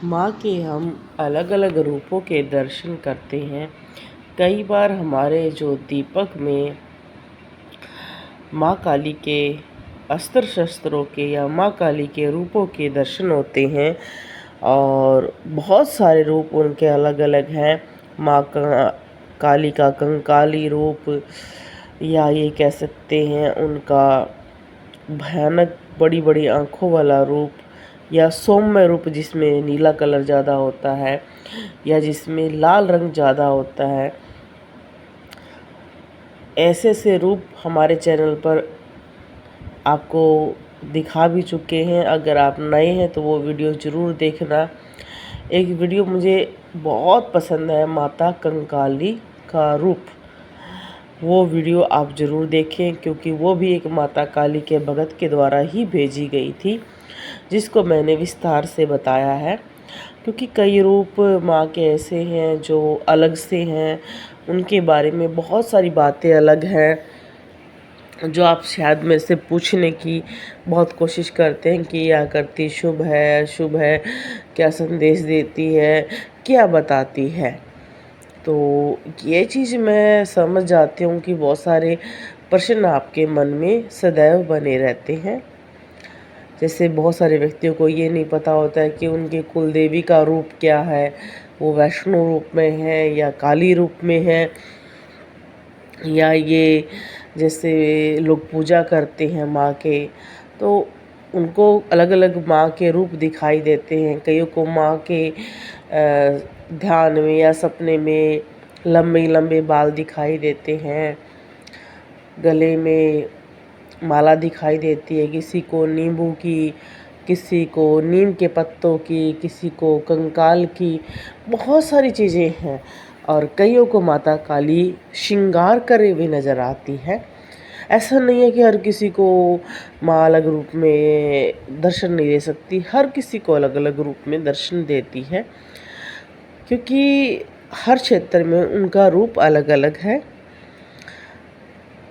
माँ के हम अलग अलग रूपों के दर्शन करते हैं। कई बार हमारे जो दीपक में माँ काली के अस्त्र शस्त्रों के या माँ काली के रूपों के दर्शन होते हैं और बहुत सारे रूप उनके अलग अलग हैं। माँ काली का कंकाली रूप, या ये कह सकते हैं उनका भयानक बड़ी बड़ी आँखों वाला रूप, या सौम्य रूप जिसमें नीला कलर ज़्यादा होता है या जिसमें लाल रंग ज़्यादा होता है। ऐसे से रूप हमारे चैनल पर आपको दिखा भी चुके हैं। अगर आप नए हैं तो वो वीडियो ज़रूर देखना। एक वीडियो मुझे बहुत पसंद है, माता कंकाली का रूप। वो वीडियो आप ज़रूर देखें क्योंकि वो भी एक माता काली के भगत के द्वारा ही भेजी गई थी, जिसको मैंने विस्तार से बताया है। क्योंकि कई रूप माँ के ऐसे हैं जो अलग से हैं, उनके बारे में बहुत सारी बातें अलग हैं जो आप शायद मेरे से पूछने की बहुत कोशिश करते हैं कि यह करती शुभ है अशुभ है, क्या संदेश देती है, क्या बताती है। तो ये चीज़ मैं समझ जाती हूँ कि बहुत सारे प्रश्न आपके मन में सदैव बने रहते हैं। जैसे बहुत सारे व्यक्तियों को ये नहीं पता होता है कि उनके कुल देवी का रूप क्या है, वो वैष्णो रूप में है या काली रूप में है, या ये जैसे लोग पूजा करते हैं माँ के, तो उनको अलग अलग माँ के रूप दिखाई देते हैं। कईयों को माँ के ध्यान में या सपने में लंबे लंबे बाल दिखाई देते हैं, गले में माला दिखाई देती है, किसी को नींबू की, किसी को नीम के पत्तों की, किसी को कंकाल की, बहुत सारी चीज़ें हैं। और कईयों को माता काली श्रृंगार करे हुए नज़र आती है। ऐसा नहीं है कि हर किसी को माँ अलग रूप में दर्शन नहीं दे सकती, हर किसी को अलग अलग रूप में दर्शन देती है, क्योंकि हर क्षेत्र में उनका रूप अलग अलग है।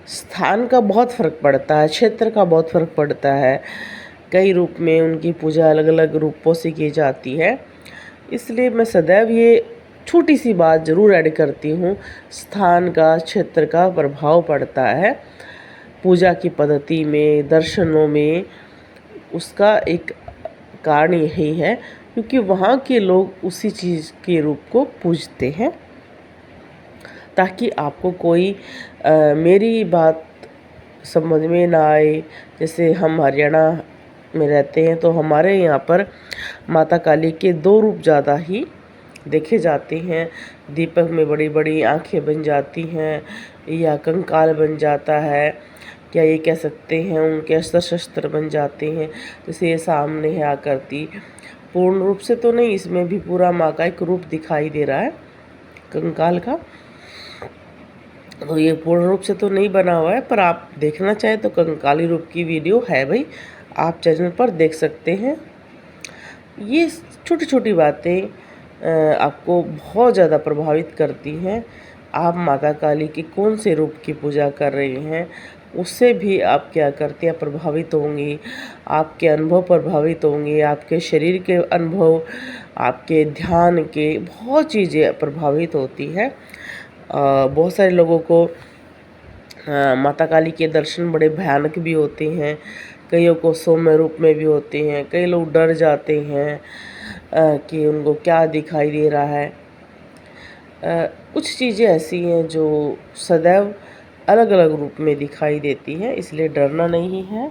स्थान का बहुत फ़र्क पड़ता है, क्षेत्र का बहुत फ़र्क पड़ता है। कई रूप में उनकी पूजा अलग अलग रूपों से की जाती है। इसलिए मैं सदैव ये छोटी सी बात ज़रूर ऐड करती हूँ, स्थान का क्षेत्र का प्रभाव पड़ता है पूजा की पद्धति में, दर्शनों में। उसका एक कारण यही है क्योंकि वहाँ के लोग उसी चीज़ के रूप को पूजते हैं। ताकि आपको कोई मेरी बात समझ में ना आए। जैसे हम हरियाणा में रहते हैं तो हमारे यहाँ पर माता काली के दो रूप ज़्यादा ही देखे जाते हैं। दीपक में बड़ी बड़ी आँखें बन जाती हैं या कंकाल बन जाता है, क्या ये कह सकते हैं उनके अस्त्र शस्त्र बन जाते हैं। जैसे ये सामने है आकृति, पूर्ण रूप से तो नहीं, इसमें भी पूरा माँ का एक रूप दिखाई दे रहा है कंकाल का। तो ये पूर्ण रूप से तो नहीं बना हुआ है, पर आप देखना चाहें तो कंकाली रूप की वीडियो है भाई, आप चैनल पर देख सकते हैं। ये छोटी छोटी बातें आपको बहुत ज़्यादा प्रभावित करती हैं। आप माता काली के कौन से रूप की पूजा कर रहे हैं, उससे भी आप क्या करते हैं प्रभावित होंगी, आपके अनुभव प्रभावित होंगे, आपके शरीर के अनुभव, आपके ध्यान के बहुत चीज़ें प्रभावित होती हैं। बहुत सारे लोगों को माता काली के दर्शन बड़े भयानक भी होते हैं, कईयों को सौम्य रूप में भी होते हैं। कई लोग डर जाते हैं कि उनको क्या दिखाई दे रहा है। कुछ चीज़ें ऐसी हैं जो सदैव अलग अलग रूप में दिखाई देती हैं, इसलिए डरना नहीं है।